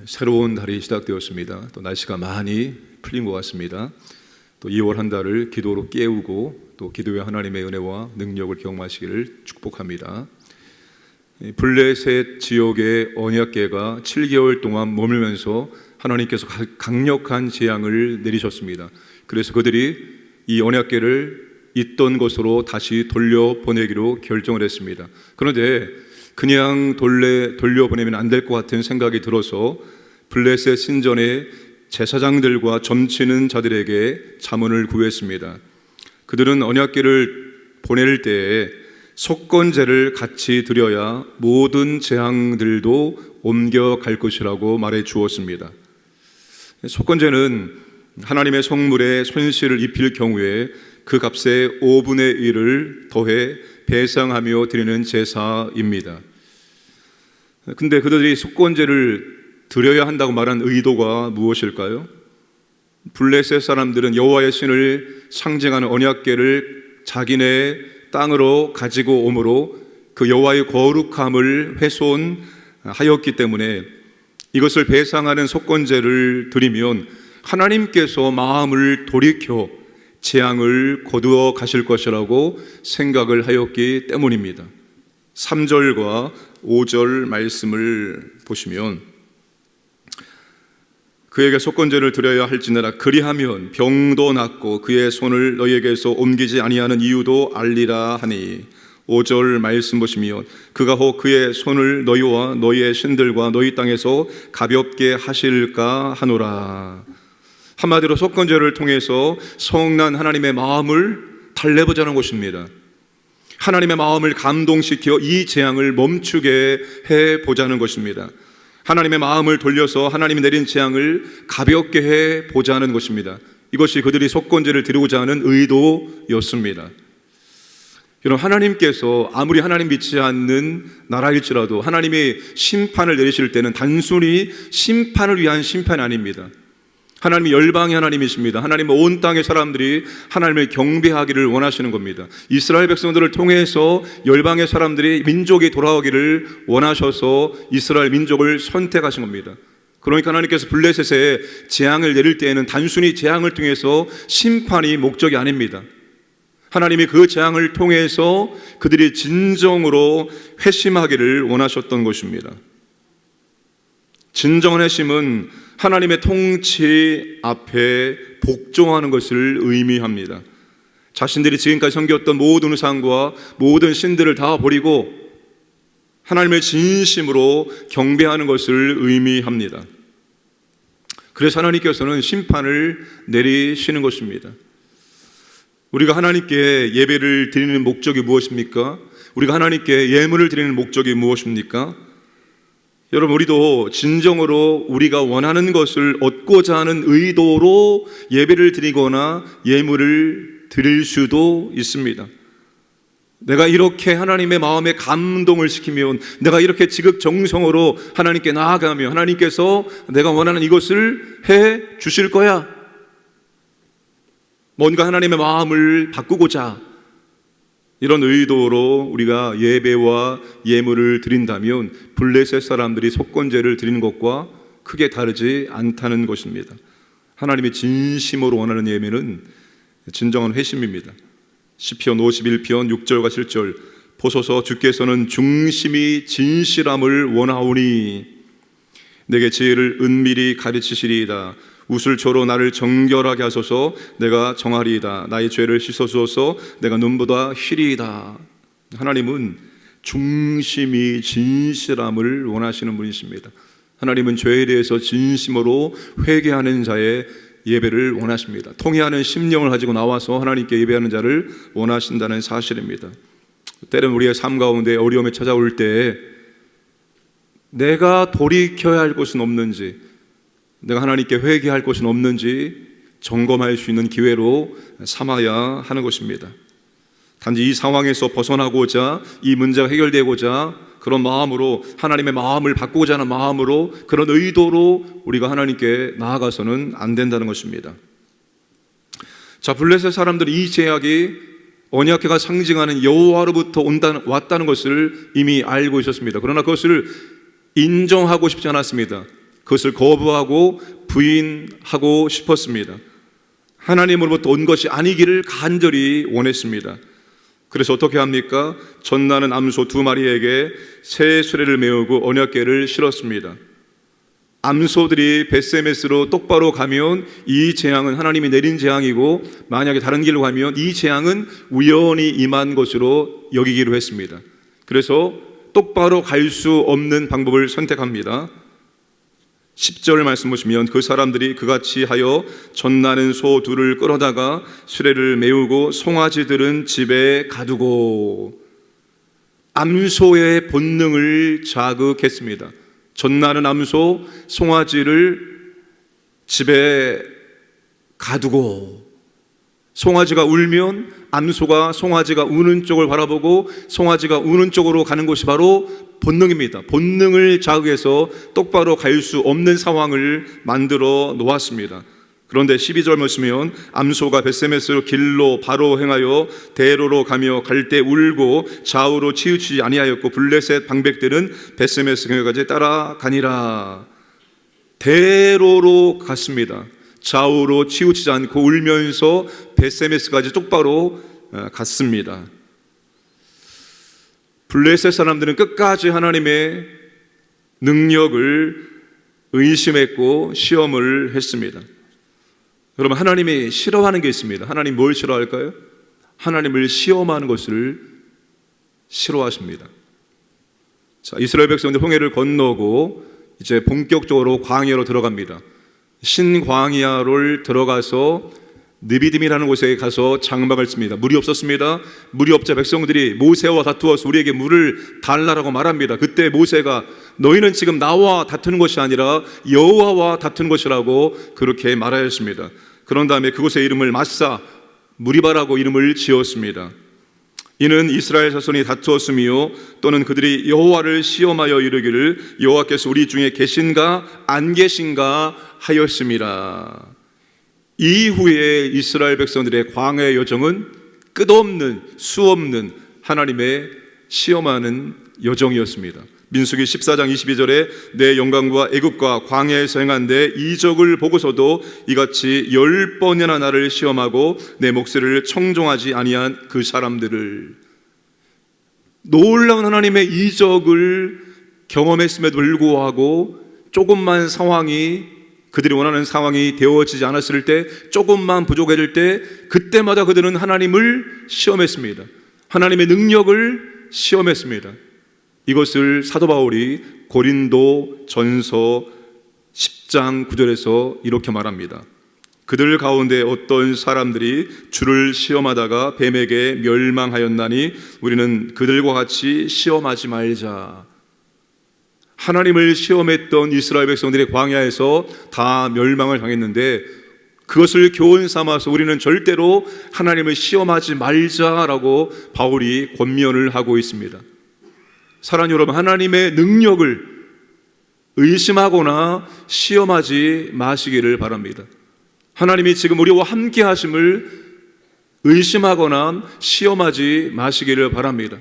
새로운 달이 시작되었습니다. 또 날씨가 많이 풀린 것 같습니다. 또 2월 한 달을 기도로 깨우고 또 기도의 하나님의 은혜와 능력을 경험하시기를 축복합니다. 블레셋 지역의 언약궤가 7개월 동안 머물면서 하나님께서 강력한 재앙을 내리셨습니다. 그래서 그들이 이 언약궤를 있던 곳으로 다시 돌려보내기로 결정을 했습니다. 그런데 그냥 돌려보내면 안 될 것 같은 생각이 들어서 블레셋 신전의 제사장들과 점치는 자들에게 자문을 구했습니다. 그들은 언약궤를 보낼 때에 속건제를 같이 드려야 모든 재앙들도 옮겨갈 것이라고 말해 주었습니다. 속건제는 하나님의 성물에 손실을 입힐 경우에 그 값의 5분의 1을 더해 배상하며 드리는 제사입니다. 근데 그들이 속건제를 드려야 한다고 말한 의도가 무엇일까요? 블레셋 사람들은 여호와의 신을 상징하는 언약궤를 자기네 땅으로 가지고 오므로 그 여호와의 거룩함을 훼손하였기 때문에 이것을 배상하는 속건제를 드리면 하나님께서 마음을 돌이켜 재앙을 거두어 가실 것이라고 생각을 하였기 때문입니다. 3절과 5절 말씀을 보시면 그에게 속건제를 드려야 할지니라. 그리하면 병도 낫고 그의 손을 너희에게서 옮기지 아니하는 이유도 알리라 하니. 5절 말씀 보시면 그가 혹 그의 손을 너희와 너희의 신들과 너희 땅에서 가볍게 하실까 하노라. 한마디로 속건제를 통해서 성난 하나님의 마음을 달래보자는 것입니다. 하나님의 마음을 감동시켜 이 재앙을 멈추게 해보자는 것입니다. 하나님의 마음을 돌려서 하나님이 내린 재앙을 가볍게 해보자는 것입니다. 이것이 그들이 속건제를 드리고자 하는 의도였습니다. 여러분, 하나님께서 아무리 하나님 믿지 않는 나라일지라도 하나님이 심판을 내리실 때는 단순히 심판을 위한 심판이 아닙니다. 하나님이 열방의 하나님이십니다. 하나님은 온 땅의 사람들이 하나님을 경배하기를 원하시는 겁니다. 이스라엘 백성들을 통해서 열방의 사람들이 민족이 돌아오기를 원하셔서 이스라엘 민족을 선택하신 겁니다. 그러니까 하나님께서 블레셋에 재앙을 내릴 때에는 단순히 재앙을 통해서 심판이 목적이 아닙니다. 하나님이 그 재앙을 통해서 그들이 진정으로 회심하기를 원하셨던 것입니다. 진정한 회심은 하나님의 통치 앞에 복종하는 것을 의미합니다. 자신들이 지금까지 섬겼던 모든 우상과 모든 신들을 다 버리고 하나님을 진심으로 경배하는 것을 의미합니다. 그래서 하나님께서는 심판을 내리시는 것입니다. 우리가 하나님께 예배를 드리는 목적이 무엇입니까? 우리가 하나님께 예물을 드리는 목적이 무엇입니까? 여러분, 우리도 진정으로 우리가 원하는 것을 얻고자 하는 의도로 예배를 드리거나 예물을 드릴 수도 있습니다. 내가 이렇게 하나님의 마음에 감동을 시키면, 내가 이렇게 지극정성으로 하나님께 나아가면 하나님께서 내가 원하는 이것을 해 주실 거야. 뭔가 하나님의 마음을 바꾸고자 이런 의도로 우리가 예배와 예물을 드린다면 블레셋 사람들이 속건제를 드리는 것과 크게 다르지 않다는 것입니다. 하나님이 진심으로 원하는 예배는 진정한 회심입니다. 시편 51편 6절과 7절 보소서 주께서는 중심이 진실함을 원하오니 내게 지혜를 은밀히 가르치시리이다. 우슬초로 나를 정결하게 하소서. 내가 정하리이다. 나의 죄를 씻어주소서. 내가 눈보다 희리이다. 하나님은 중심이 진실함을 원하시는 분이십니다. 하나님은 죄에 대해서 진심으로 회개하는 자의 예배를 원하십니다. 통회하는 심령을 가지고 나와서 하나님께 예배하는 자를 원하신다는 사실입니다. 때로는 우리의 삶 가운데 어려움이 찾아올 때 내가 돌이켜야 할 것은 없는지, 내가 하나님께 회개할 것은 없는지 점검할 수 있는 기회로 삼아야 하는 것입니다. 단지 이 상황에서 벗어나고자, 이 문제가 해결되고자 그런 마음으로, 하나님의 마음을 바꾸고자 하는 마음으로, 그런 의도로 우리가 하나님께 나아가서는 안 된다는 것입니다. 자, 블레셋 사람들이 이 제약이 언약궤가 상징하는 여호와로부터 왔다는 것을 이미 알고 있었습니다. 그러나 그것을 인정하고 싶지 않았습니다. 그것을 거부하고 부인하고 싶었습니다. 하나님으로부터 온 것이 아니기를 간절히 원했습니다. 그래서 어떻게 합니까? 전나는 암소 2마리에게 새 수레를 메우고 언약궤를 실었습니다. 암소들이 벳세메스로 똑바로 가면 이 재앙은 하나님이 내린 재앙이고, 만약에 다른 길로 가면 이 재앙은 우연히 임한 것으로 여기기로 했습니다. 그래서 똑바로 갈 수 없는 방법을 선택합니다. 10절 말씀 보시면 그 사람들이 그같이 하여 전나는 소 2를 끌어다가 수레를 메우고 송아지들은 집에 가두고, 암소의 본능을 자극했습니다. 전나는 암소, 송아지를 집에 가두고, 송아지가 울면 암소가 송아지가 우는 쪽을 바라보고 송아지가 우는 쪽으로 가는 것이 바로 본능입니다. 본능을 자극해서 똑바로 갈 수 없는 상황을 만들어 놓았습니다. 그런데 12절 말씀이면 암소가 벳세메스 길로 바로 행하여 대로로 가며 갈 때 울고 좌우로 치우치지 아니하였고 블레셋 방백들은 벳세메스 경에까지 따라가니라. 대로로 갔습니다. 좌우로 치우치지 않고 울면서 벳세메스까지 똑바로 갔습니다. 블레셋 사람들은 끝까지 하나님의 능력을 의심했고 시험을 했습니다. 여러분, 하나님이 싫어하는 게 있습니다. 하나님 뭘 싫어할까요? 하나님을 시험하는 것을 싫어하십니다. 자, 이스라엘 백성들 홍해를 건너고 이제 본격적으로 광야로 들어갑니다. 신광야를 들어가서 느비딤이라는 곳에 가서 장막을 씁니다. 물이 없었습니다. 물이 없자 백성들이 모세와 다투어서 우리에게 물을 달라라고 말합니다. 그때 모세가 너희는 지금 나와 다투는 것이 아니라 여호와와 다투는 것이라고 그렇게 말하였습니다. 그런 다음에 그곳의 이름을 마사 무리바라고 이름을 지었습니다. 이는 이스라엘 자손이 다투었으며 또는 그들이 여호와를 시험하여 이르기를 여호와께서 우리 중에 계신가 안 계신가 하였습니다. 이후에 이스라엘 백성들의 광야의 여정은 끝없는 수없는 하나님의 시험하는 여정이었습니다. 민수기 14장 22절에 내 영광과 애굽과 광야에서 행한 내 이적을 보고서도 이같이 10번이나 나를 시험하고 내 목소리를 청종하지 아니한 그 사람들을, 놀라운 하나님의 이적을 경험했음에도 불구하고 조금만 상황이 그들이 원하는 상황이 되어지지 않았을 때, 조금만 부족해질 때 그때마다 그들은 하나님을 시험했습니다. 하나님의 능력을 시험했습니다. 이것을 사도 바울이 고린도 전서 10장 9절에서 이렇게 말합니다. 그들 가운데 어떤 사람들이 주를 시험하다가 뱀에게 멸망하였나니 우리는 그들과 같이 시험하지 말자. 하나님을 시험했던 이스라엘 백성들의 광야에서 다 멸망을 당했는데 그것을 교훈 삼아서 우리는 절대로 하나님을 시험하지 말자라고 바울이 권면을 하고 있습니다. 사랑하는 여러분, 하나님의 능력을 의심하거나 시험하지 마시기를 바랍니다. 하나님이 지금 우리와 함께 하심을 의심하거나 시험하지 마시기를 바랍니다.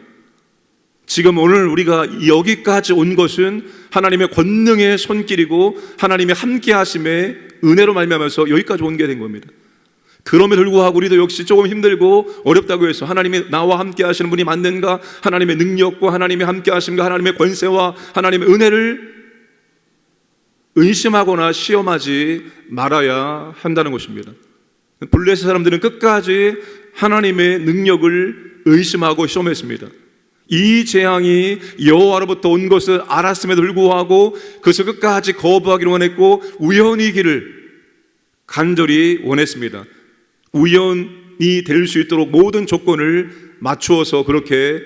지금 오늘 우리가 여기까지 온 것은 하나님의 권능의 손길이고 하나님의 함께 하심의 은혜로 말미암아서 여기까지 온 게 된 겁니다. 그럼에도 불구하고 우리도 역시 조금 힘들고 어렵다고 해서 하나님이 나와 함께 하시는 분이 맞는가, 하나님의 능력과 하나님의 함께 하심과 하나님의 권세와 하나님의 은혜를 의심하거나 시험하지 말아야 한다는 것입니다. 블레셋 사람들은 끝까지 하나님의 능력을 의심하고 시험했습니다. 이 재앙이 여호와로부터 온 것을 알았음에도 불구하고 그것을 끝까지 거부하기를 원했고 우연이기를 간절히 원했습니다. 우연이 될 수 있도록 모든 조건을 맞추어서 그렇게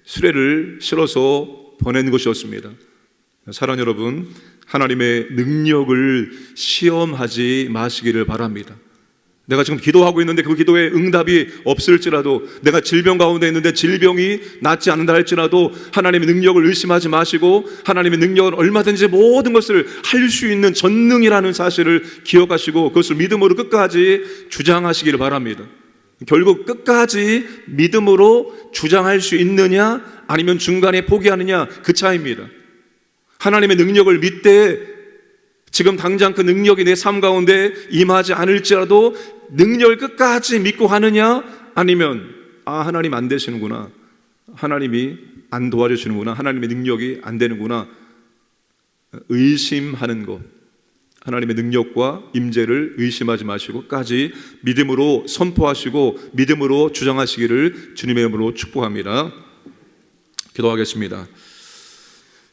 수레를 실어서 보낸 것이었습니다. 사랑하는 여러분, 하나님의 능력을 시험하지 마시기를 바랍니다. 내가 지금 기도하고 있는데 그 기도에 응답이 없을지라도, 내가 질병 가운데 있는데 질병이 낫지 않는다 할지라도 하나님의 능력을 의심하지 마시고 하나님의 능력은 얼마든지 모든 것을 할 수 있는 전능이라는 사실을 기억하시고 그것을 믿음으로 끝까지 주장하시기를 바랍니다. 결국 끝까지 믿음으로 주장할 수 있느냐 아니면 중간에 포기하느냐, 그 차이입니다. 하나님의 능력을 믿되 지금 당장 그 능력이 내 삶 가운데 임하지 않을지라도 능력을 끝까지 믿고 가느냐, 아니면 하나님 안 되시는구나, 하나님이 안 도와주시는구나, 하나님의 능력이 안 되는구나 의심하는 것, 하나님의 능력과 임재를 의심하지 마시고 끝까지 믿음으로 선포하시고 믿음으로 주장하시기를 주님의 이름으로 축복합니다. 기도하겠습니다.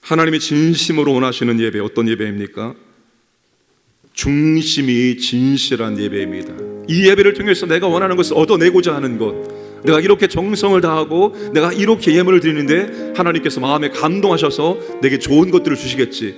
하나님이 진심으로 원하시는 예배, 어떤 예배입니까? 중심이 진실한 예배입니다. 이 예배를 통해서 내가 원하는 것을 얻어내고자 하는 것, 내가 이렇게 정성을 다하고 내가 이렇게 예물을 드리는데 하나님께서 마음에 감동하셔서 내게 좋은 것들을 주시겠지,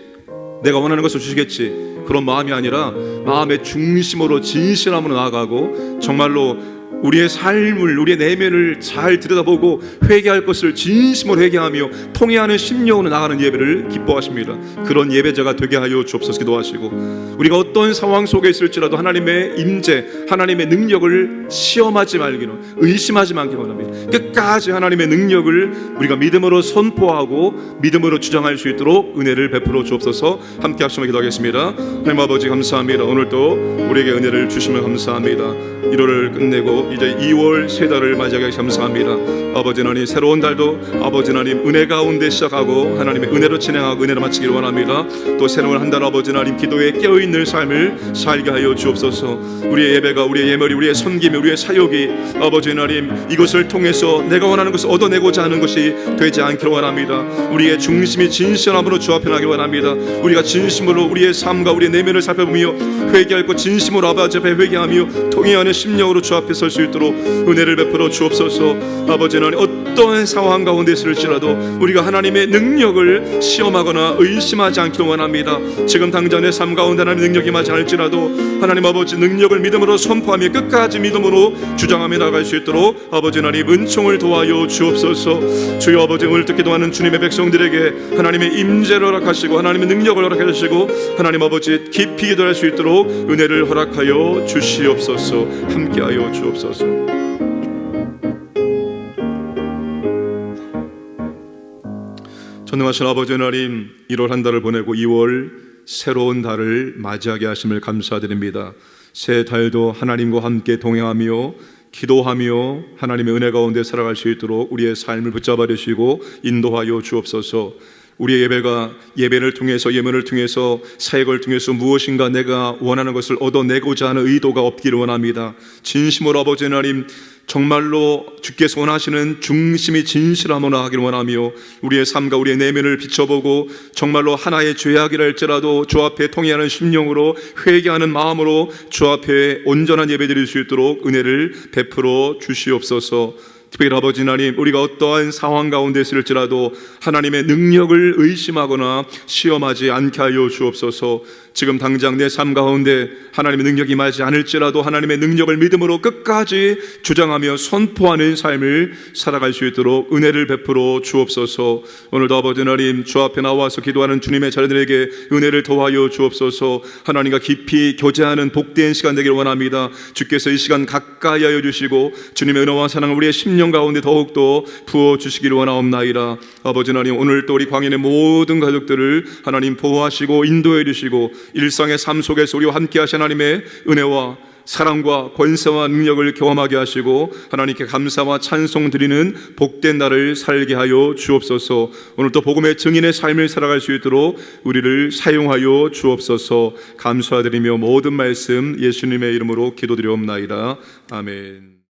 내가 원하는 것을 주시겠지, 그런 마음이 아니라 마음의 중심으로 진실함으로 나아가고 정말로 우리의 삶을, 우리의 내면을 잘 들여다보고 회개할 것을 진심으로 회개하며 통회하는 심령으로 나가는 예배를 기뻐하십니다. 그런 예배자가 되게 하여 주옵소서. 기도하시고 우리가 어떤 상황 속에 있을지라도 하나님의 임재, 하나님의 능력을 시험하지 말기는, 의심하지 말기를 원합니다. 끝까지 하나님의 능력을 우리가 믿음으로 선포하고 믿음으로 주장할 수 있도록 은혜를 베풀어 주옵소서. 함께 합심하여 기도하겠습니다. 하나님 아버지 감사합니다. 오늘도 우리에게 은혜를 주시면 감사합니다. 1월을 끝내고 이제 2월 세 달을 맞이하게 감사합니다. 아버지 하나님, 새로운 달도 아버지 하나님 은혜 가운데 시작하고 하나님의 은혜로 진행하고 은혜로 마치기를 원합니다. 또 새로운 한 달 아버지 하나님 기도에 깨어있는 삶을 살게 하여 주옵소서. 우리의 예배가, 우리의 예물이, 우리의 섬김이, 우리의 사역이 아버지 하나님 이것을 통해서 내가 원하는 것을 얻어내고자 하는 것이 되지 않기를 원합니다. 우리의 중심이 진실함으로 주 앞에 나기를 원합니다. 우리가 진심으로 우리의 삶과 우리의 내면을 살펴보며 회개할 것 진심으로 아버지 앞에 회개하며 통회하는 심령으로 주 앞에 설 수 있도록 은혜를 베풀어 주옵소서. 아버지 하나님, 어떠한 상황 가운데 있을지라도 우리가 하나님의 능력을 시험하거나 의심하지 않기를 원합니다. 지금 당장 내 삶 가운데 하나님의 능력이 임하지 않을지라도 하나님 아버지 능력을 믿음으로 선포하며 끝까지 믿음으로 주장하며 나갈 수 있도록 아버지 하나님 은총을 도와여 주옵소서. 주여 아버지, 오늘 듣게 도하는 주님의 백성들에게 하나님의 임재를 허락하시고 하나님의 능력을 허락해 주시고 하나님 아버지 깊이 기도할 수 있도록 은혜를 허락하여 주시옵소서. 함께하여 주옵소서. 전능하신 아버지 하나님, 1월 한 달을 보내고 2월 새로운 달을 맞이하게 하심을 감사드립니다. 새 달도 하나님과 함께 동행하며 기도하며 하나님의 은혜 가운데 살아갈 수 있도록 우리의 삶을 붙잡아 주시고 인도하여 주옵소서. 우리의 예배가 예배를 통해서, 예물을 통해서, 사역을 통해서 무엇인가 내가 원하는 것을 얻어내고자 하는 의도가 없기를 원합니다. 진심으로 아버지 하나님, 정말로 주께서 원하시는 중심이 진실함으로 나가기를 원하며 우리의 삶과 우리의 내면을 비춰보고 정말로 하나의 죄악이라 할지라도 주 앞에 통회하는 심령으로 회개하는 마음으로 주 앞에 온전한 예배 드릴 수 있도록 은혜를 베풀어 주시옵소서. 특별히 아버지 하나님, 우리가 어떠한 상황 가운데 있을지라도 하나님의 능력을 의심하거나 시험하지 않게 하여 주옵소서. 지금 당장 내 삶 가운데 하나님의 능력이 임하지 않을지라도 하나님의 능력을 믿음으로 끝까지 주장하며 선포하는 삶을 살아갈 수 있도록 은혜를 베풀어 주옵소서. 오늘도 아버지 하나님, 주 앞에 나와서 기도하는 주님의 자녀들에게 은혜를 더하여 주옵소서. 하나님과 깊이 교제하는 복된 시간 되기를 원합니다. 주께서 이 시간 가까이 하여 주시고 주님의 은혜와 사랑을 우리의 심령 가운데 더욱더 부어주시기를 원하옵나이다. 아버지 하나님, 오늘 또 우리 광인의 모든 가족들을 하나님 보호하시고 인도해 주시고 일상의 삶 속에서 우리와 함께 하신 하나님의 은혜와 사랑과 권세와 능력을 경험하게 하시고 하나님께 감사와 찬송 드리는 복된 날을 살게 하여 주옵소서. 오늘 또 복음의 증인의 삶을 살아갈 수 있도록 우리를 사용하여 주옵소서. 감사드리며 모든 말씀 예수님의 이름으로 기도드리옵나이다. 아멘.